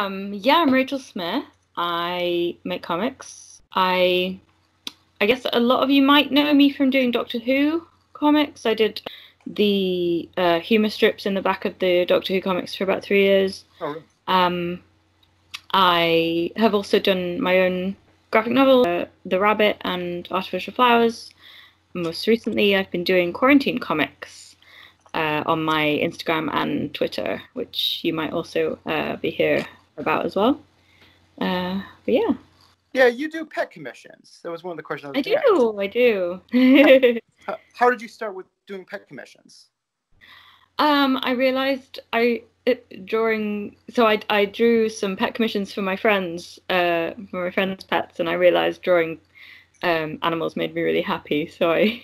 Yeah, I'm Rachael Smith. I make comics. I guess a lot of you might know me from doing Doctor Who comics. I did the humor strips in the back of the Doctor Who comics for about 3 years. Oh, really? I have also done my own graphic novel, The Rabbit and Artificial Flowers. Most recently, I've been doing quarantine comics on my Instagram and Twitter, which you might also be here about as well. But yeah. Yeah, you do pet commissions. That was one of the questions I was I do. How did you start with doing pet commissions? I realized I drew some pet commissions for my friends, pets, and I realized drawing animals made me really happy. So I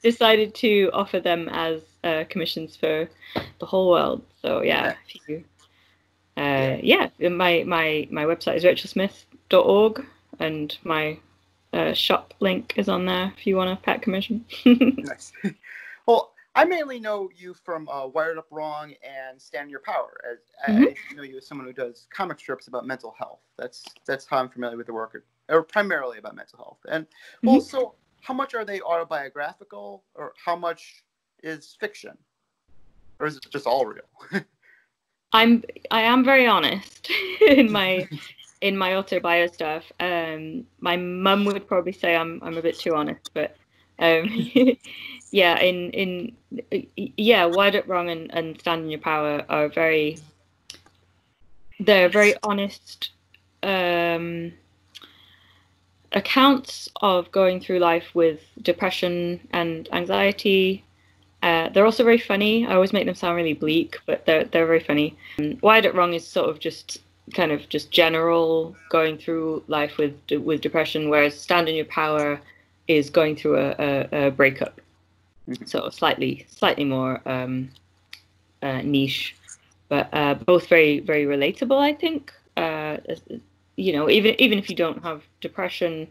decided to offer them as commissions for the whole world. So yeah, my website is rachelsmith.org, and my shop link is on there if you want a pet commission. Nice. Well, I mainly know you from Wired Up Wrong and Stand in Your Power. I know you as someone who does comic strips about mental health. That's how I'm familiar with the work, or primarily about mental health. And well, so how much are they autobiographical, or how much is fiction, or is it just all real? I am very honest in my autobio stuff. My mum would probably say I'm a bit too honest, but yeah, Wired Up Wrong and Stand in Your Power are very honest accounts of going through life with depression and anxiety. They're also very funny. I always make them sound really bleak, but they're very funny. Wired Up Wrong is sort of just general going through life with depression, whereas Stand in Your Power is going through a breakup. So slightly more niche, but both very, very relatable, I think. Even if you don't have depression,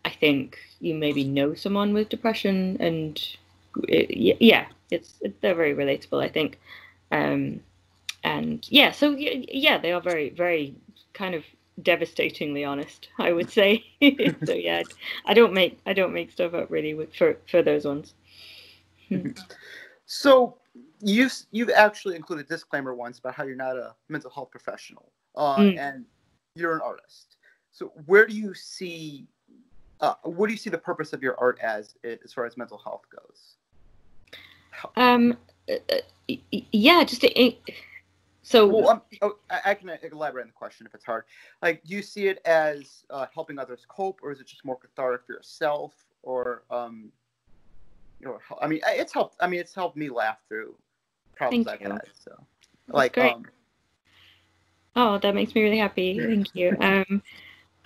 I think you maybe know someone with depression, and they're very relatable, I think. They are very, very kind of devastatingly honest, I would say. So yeah, I don't make stuff up really for those ones. So you've actually included a disclaimer once about how you're not a mental health professional, and you're an artist. So what do you see the purpose of your art as far as mental health goes? I can elaborate on the question if it's hard. Like, do you see it as helping others cope, or is it just more cathartic for yourself? Or, it's helped. I mean, it's helped me laugh through problems I've had. So, that's great. Oh, that makes me really happy. Thank you.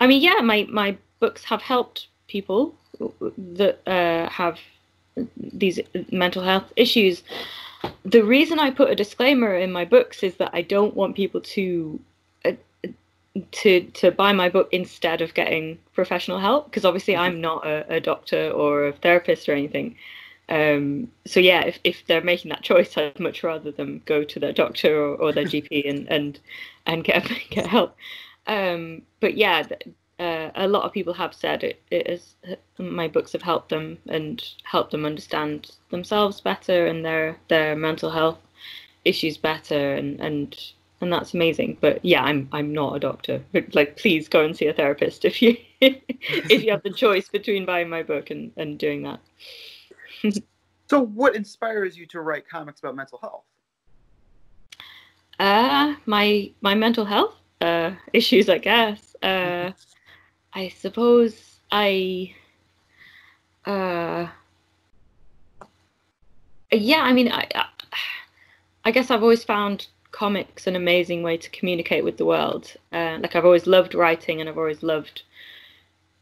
My books have helped people that have these mental health issues. The reason I put a disclaimer in my books is that I don't want people to buy my book instead of getting professional help, because obviously I'm not a doctor or a therapist or anything. So yeah, if they're making that choice, I'd much rather them go to their doctor or their GP and get help. But yeah, a lot of people have said my books have helped them and helped them understand themselves better and their mental health issues better, and that's amazing. But yeah, I'm not a doctor. Like, please go and see a therapist if you have the choice between buying my book and doing that. So what inspires you to write comics about mental health? My mental health issues, I guess. I suppose I guess I've always found comics an amazing way to communicate with the world. Like, I've always loved writing, and I've always loved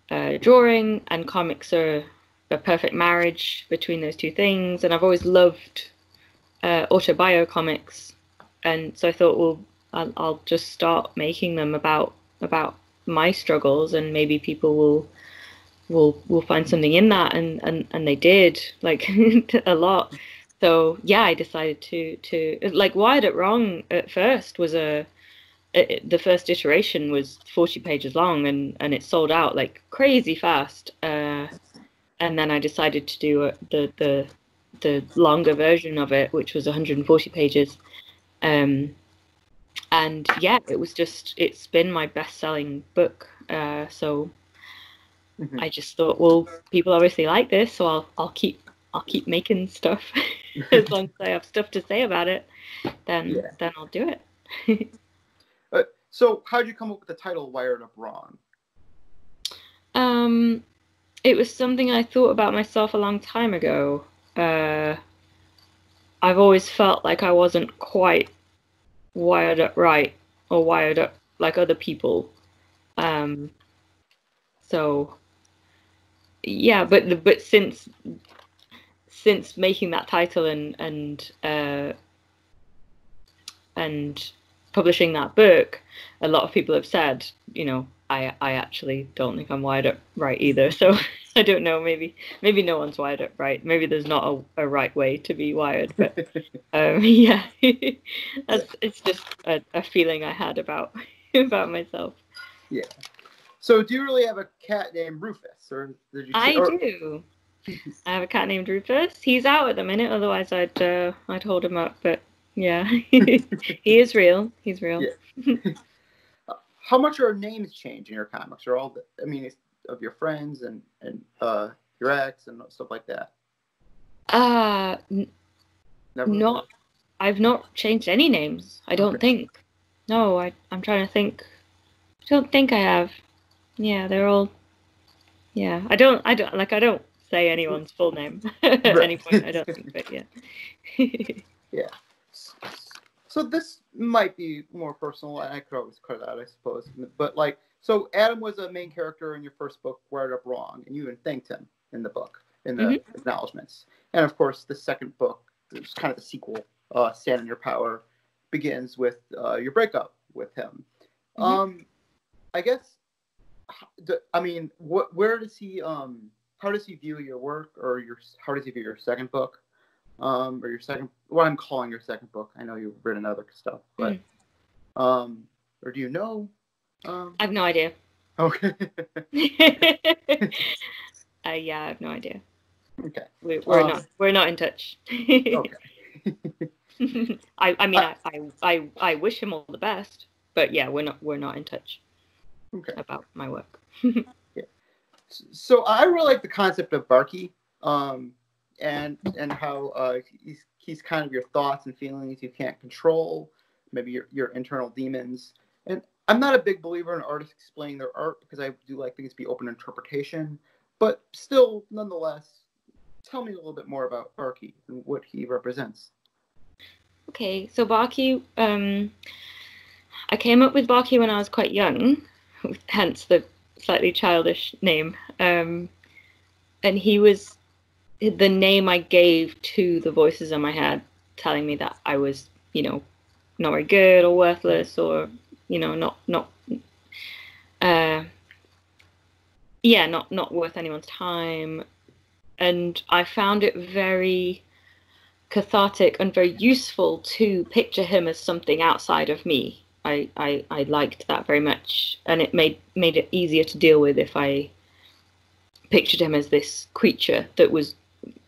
drawing, and comics are a perfect marriage between those two things. And I've always loved autobio comics, and so I thought, well, I'll just start making them about my struggles, and maybe people will find something in that, and they did, like, a lot. So yeah, I decided to like, Wired Up Wrong at first was the first iteration was 40 pages long, and it sold out like crazy fast. And then I decided to do the longer version of it, which was 140 pages. And yeah, it's been my best-selling book. So I just thought, well, people obviously like this, so I'll keep making stuff. As long as I have stuff to say about it, then I'll do it. So how'd you come up with the title Wired Up Wrong? It was something I thought about myself a long time ago. I've always felt like I wasn't quite wired up right, or wired up like other people. So yeah, but since making that title and publishing that book, a lot of people have said, I actually don't think I'm wired up right either. So I don't know, maybe no one's wired up right. Maybe there's not a right way to be wired, but yeah, it's just a feeling I had about myself. Yeah. So do you really have a cat named Rufus, or did you? I do. I have a cat named Rupert. He's out at the minute, otherwise I'd hold him up. But yeah, he is real. He's real. Yeah. How much are names change in your comics? Or all of your friends and your ex and stuff like that? Not. I've not changed any names. I don't think. No, I'm trying to think. I don't think I have. Yeah, they're all. Yeah, I don't say anyone's full name at any point, I don't think, but yeah. Yeah. So this might be more personal, and I could always cut it out, I suppose. But so Adam was a main character in your first book, Wired Up Wrong, and you even thanked him in the book, in the acknowledgments. And of course, the second book, which is kind of the sequel, Stand in Your Power, begins with your breakup with him. I guess, where does he, how does he view your work, or how does he view your second book? Or your second, what I'm calling your second book. I know you've written other stuff, but, or do you know? I have no idea. Okay. Yeah, I have no idea. Okay. We're not in touch. Okay. I wish him all the best, but yeah, we're not in touch. Okay. About my work. Yeah. So I really like the concept of Barky, and how he's kind of your thoughts and feelings you can't control, maybe your internal demons. And I'm not a big believer in artists explaining their art, because I do like things to be open interpretation. But still, nonetheless, tell me a little bit more about Barky and what he represents. Okay, so Barky, I came up with Barky when I was quite young, hence the slightly childish name. And he was the name I gave to the voices in my head, telling me that I was, not very good or worthless, or, not worth anyone's time. And I found it very cathartic and very useful to picture him as something outside of me. I liked that very much, and it made it easier to deal with if I pictured him as this creature that was,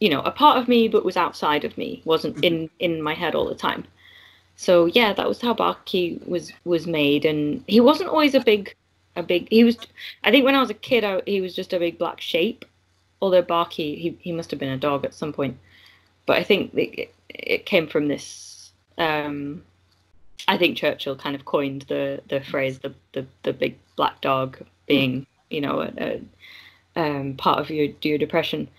a part of me but was outside of me, wasn't in my head all the time. So yeah, that was how Barky was made. And he wasn't always a big he was, I think when I was a kid, he was just a big black shape, although Barky, he must have been a dog at some point. But I think it came from this, I think Churchill kind of coined the phrase, the big black dog being, part of your depression.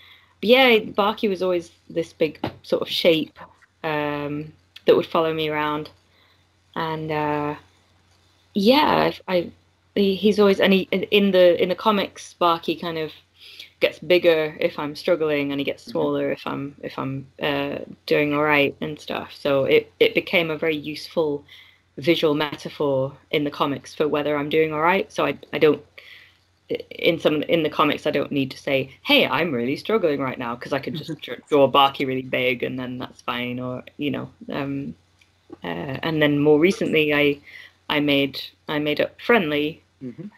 But yeah, Barky was always this big sort of shape that would follow me around. And he's always, and in the comics, Barky kind of gets bigger if I'm struggling, and he gets smaller if I'm doing all right and stuff. So it became a very useful visual metaphor in the comics for whether I'm doing all right. So I don't, in the comics, I don't need to say, hey, I'm really struggling right now, because I could just draw Barky really big and then that's fine. Or and then more recently I made up Friendly,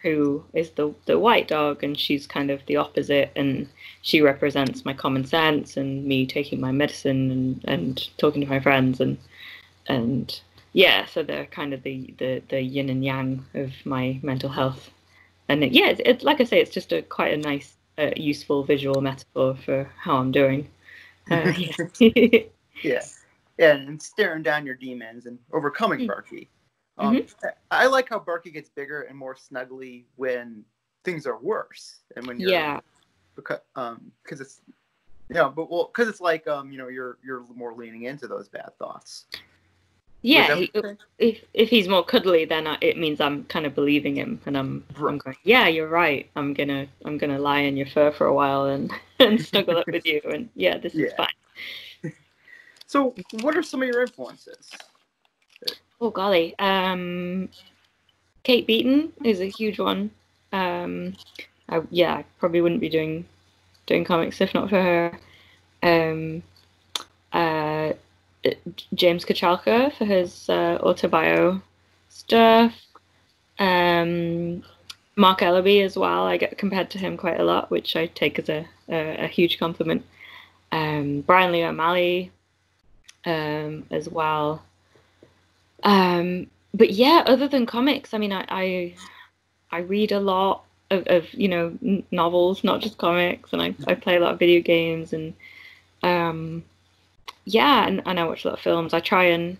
who is the white dog, and she's kind of the opposite, and she represents my common sense and me taking my medicine and talking to my friends, and yeah, so they're kind of the yin and yang of my mental health. And it's like I say, it's just quite a nice, useful visual metaphor for how I'm doing. Yeah, and staring down your demons and overcoming Barky. I like how Barky gets bigger and more snuggly when things are worse, and when you're because it's because it's like you're more leaning into those bad thoughts. Yeah, if he's more cuddly, then it means I'm kind of believing him, and I'm going, yeah, you're right. I'm gonna lie in your fur for a while and snuggle up with you, and this is fine. So, what are some of your influences? Oh golly, Kate Beaton is a huge one. I probably wouldn't be doing comics if not for her. James Kachalka for his autobio stuff. Mark Ellaby as well. I get compared to him quite a lot, which I take as a huge compliment. Brian Lee O'Malley as well. But yeah, other than comics, I mean, I read a lot of novels, not just comics, and I play a lot of video games, and and I watch a lot of films. I try and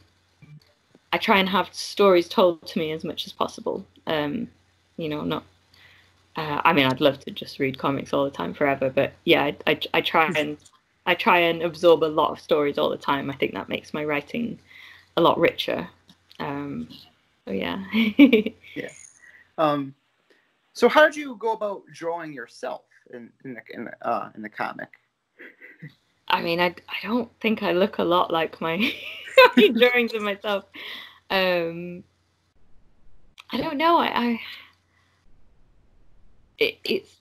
have stories told to me as much as possible. Not. I mean, I'd love to just read comics all the time forever, but yeah, I try and absorb a lot of stories all the time. I think that makes my writing a lot richer. So yeah. So how did you go about drawing yourself in the comic? I mean, I don't think I look a lot like my drawings of myself. I don't know.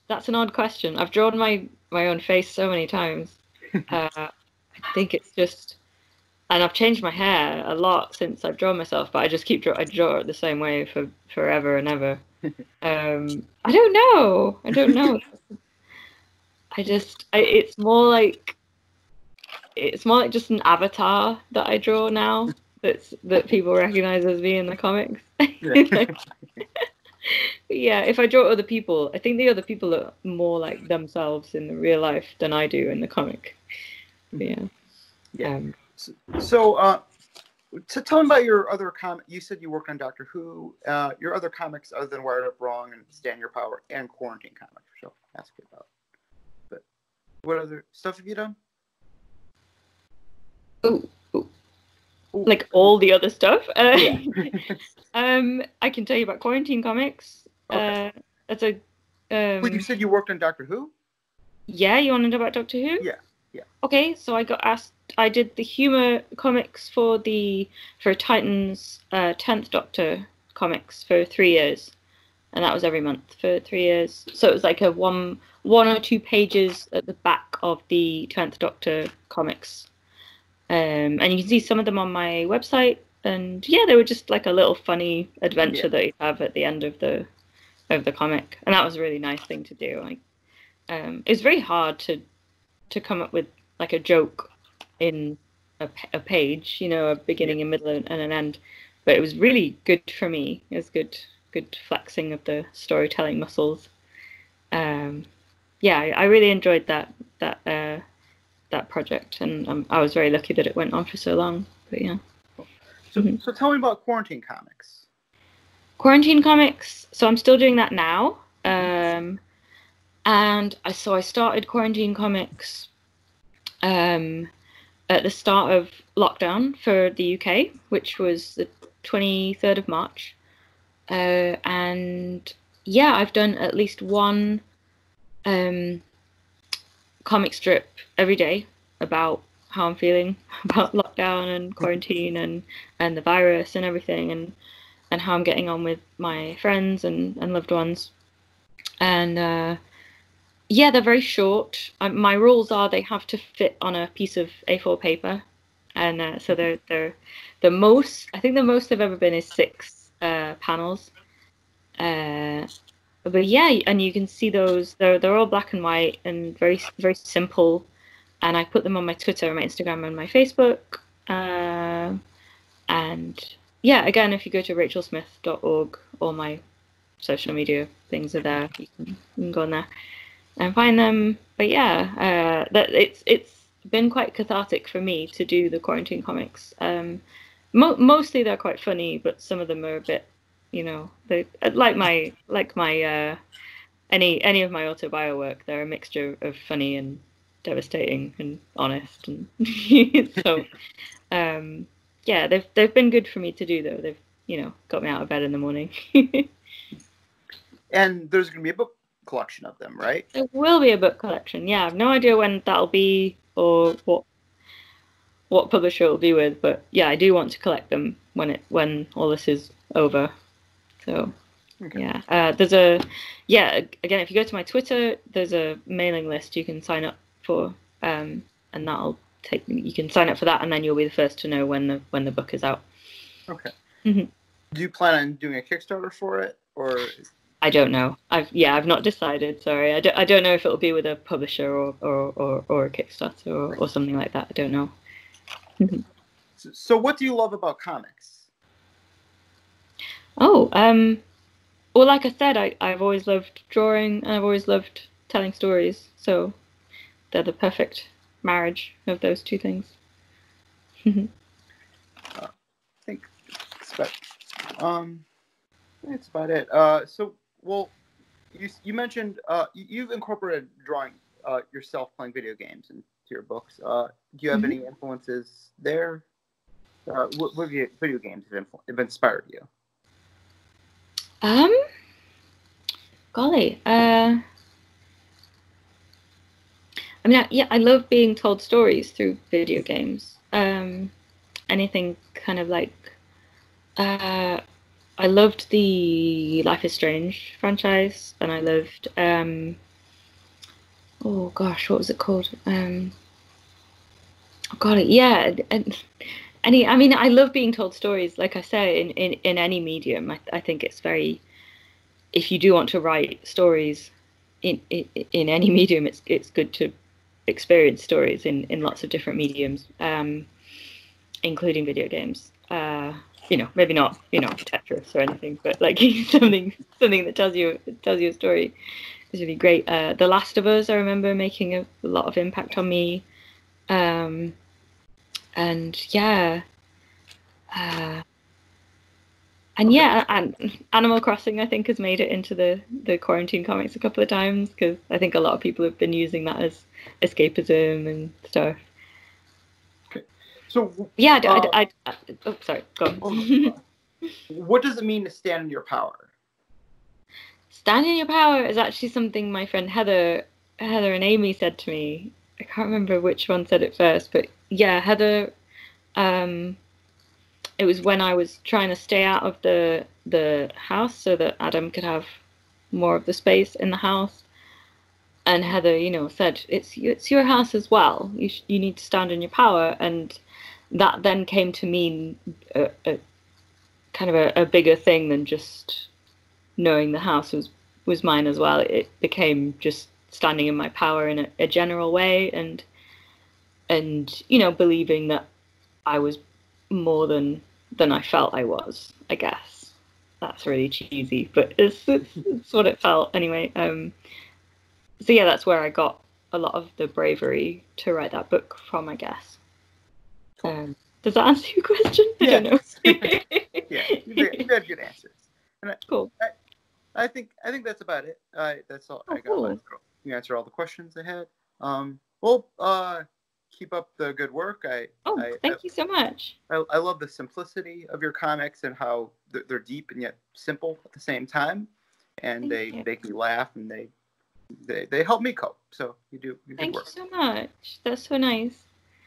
That's an odd question. I've drawn my own face so many times. I think it's just, and I've changed my hair a lot since I've drawn myself, but I just I draw it the same way for forever and ever. I don't know. It's more like just an avatar that I draw now that people recognize as me in the comics. Yeah, if I draw other people, I think the other people look more like themselves in the real life than I do in the comic. But So tell me about your other comic. You said you worked on Doctor Who. Your other comics other than Wired Up Wrong and Stand Your Power and Quarantine Comics, which I'll ask you about. But what other stuff have you done? Ooh. Like all the other stuff. I can tell you about Quarantine Comics. Okay. That's a. Well, you said you worked on Doctor Who? Yeah, you want to know about Doctor Who? Yeah. Okay, so I got asked. I did the humor comics for Titan's 10th Doctor comics for 3 years, and that was every month for 3 years. So it was like a one or two pages at the back of the 10th Doctor comics. And you can see some of them on my website, and yeah, they were just like a little funny adventure that you have at the end of the comic, and that was a really nice thing to do. Like, it was very hard to come up with like a joke in a page, a beginning, a middle, and an end, but it was really good for me. It was good flexing of the storytelling muscles. I really enjoyed that project, and I was very lucky that it went on for so long. But yeah. So tell me about Quarantine Comics. Quarantine Comics. So I'm still doing that now. And I started Quarantine Comics at the start of lockdown for the UK, which was the 23rd of March. And yeah, I've done at least one comic strip every day about how I'm feeling about lockdown and quarantine and the virus and everything, and how I'm getting on with my friends and loved ones. And they're very short. My rules are they have to fit on a piece of A4 paper, and so they're the most. I think the most they've ever been is 6 panels. But yeah, and you can see those. They're all black and white and very very simple. And I put them on my Twitter, my Instagram, and my Facebook. And yeah, again, if you go to rachelsmith.org, all my social media things are there. You can go on there and find them. But yeah, that it's been quite cathartic for me to do the quarantine comics. Mostly they're quite funny, but some of them are a bit, they like my any of my autobio work. They're a mixture of funny and devastating and honest, and so yeah, they've been good for me to do though. They've got me out of bed in the morning. And there's going to be a book collection of them, right? There will be a book collection. Yeah, I have no idea when that'll be or what publisher it'll be with, but yeah, I do want to collect them when all this is over. So okay. Yeah, again, if you go to my Twitter, there's a mailing list you can sign up for, and you can sign up for that, and then you'll be the first to know when the book is out. Okay. Mm-hmm. Do you plan on doing a Kickstarter for it, or? I don't know. I've not decided. Sorry, I don't know if it'll be with a publisher or a Kickstarter or something like that. I don't know. So what do you love about comics? Oh, well, like I said, I've always loved drawing and I've always loved telling stories. So they're the perfect marriage of those two things. I think that's about it. So, well, you mentioned you've incorporated drawing yourself playing video games into your books. Do you have any influences there? What video games have inspired you? Golly. I mean, I love being told stories through video games. Anything kind of like, I loved the Life is Strange franchise, and I loved, oh gosh, what was it called? Oh God, yeah. I mean, I love being told stories. Like I say, in any medium, I think it's very. If you do want to write stories in any medium, it's good to experience stories in lots of different mediums, including video games. Maybe not Tetris or anything, but like something that tells you a story is really great. The Last of Us, I remember making a lot of impact on me, and yeah. And Animal Crossing, I think, has made it into the quarantine comics a couple of times, because I think a lot of people have been using that as escapism and stuff. Okay. So yeah, oh, sorry, go on. What does it mean to stand in your power? Stand in your power is actually something my friend Heather and Amy said to me. I can't remember which one said it first, but yeah, Heather. It was when I was trying to stay out of the house so that Adam could have more of the space in the house. And Heather, said, it's your house as well. You need to stand in your power. And that then came to mean a kind of a bigger thing than just knowing the house was mine as well. It became just standing in my power in a general way, and believing that I was more than I felt I was. I guess that's really cheesy, but it's what it felt anyway. So yeah, that's where I got a lot of the bravery to write that book from, I guess. Does that answer your question? I don't know. Yeah, you had good answers. And cool. I think that's about it. That's all. Oh, I got. cool. You answered all the questions I had. Keep up the good work. Thank you so much. I love the simplicity of your comics and how they're deep and yet simple at the same time, and they make me laugh, and they help me cope. So you do good work. Thank you so much. That's so nice.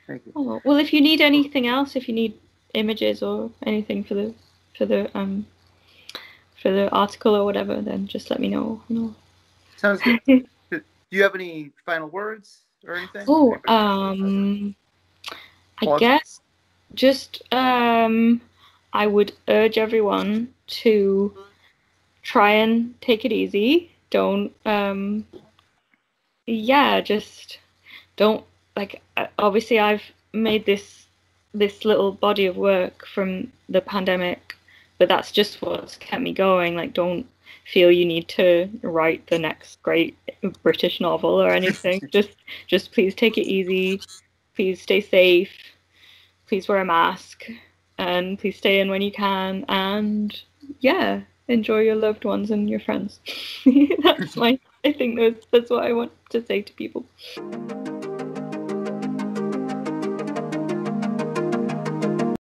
Thank you. Oh, well, if you need anything else, if you need images or anything for the article or whatever, then just let me know. Sounds good. Do you have any final words or anything? Oh, I guess just I would urge everyone to try and take it easy. Don't, just don't, like, obviously I've made this little body of work from the pandemic, but that's just what's kept me going. Like, don't feel you need to write the next great British novel or anything. just please take it easy. Please stay safe. Please wear a mask, and please stay in when you can. And yeah, enjoy your loved ones and your friends. I think that's what I want to say to people.